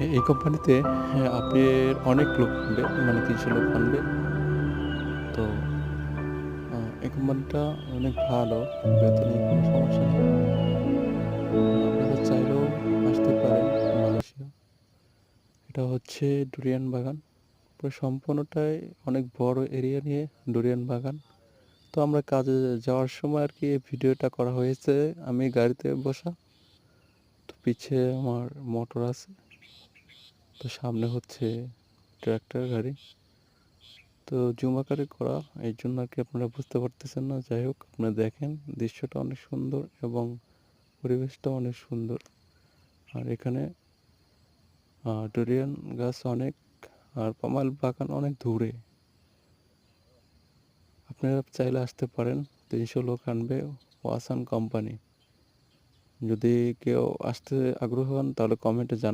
এই কোম্পানিতে আপনার অনেক লোক আনবে, মানে ৩০০ লোক আনবে। তো এই কোম্পানিটা অনেক ভালো, বেতনে কোনো সমস্যা নেই। আপনারা চাইলেও আসতে পারেন মালয়েশিয়া। এটা হচ্ছে ডুরিয়ান বাগান, পুরো সম্পূর্ণটাই অনেক বড় এরিয়া নিয়ে ডুরিয়ান বাগান। তো আমরা কাজে যাওয়ার সময় আর কি এই ভিডিওটা করা হয়েছে। আমি গাড়িতে বসা, তো পিছে আমার মোটর আছে, তো সামনে হচ্ছে ট্র্যাক্টর গাড়ি। তো জুম আকারে করা, এই জন্য আর কি আপনারা বুঝতে পারতেছেন না। যাই হোক, আপনারা দেখেন, দৃশ্যটা অনেক সুন্দর এবং পরিবেশটা অনেক সুন্দর। আর এখানে ডুরিয়ান গাছ অনেক, আর পামাল বাগান অনেক দূরে। আপনারা চাইলে আসতে পারেন, ৩০০ লোক আনবে ওয়াসান কোম্পানি। যদি কেউ আসতে আগ্রহ হন তাহলে কমেন্টে জানান।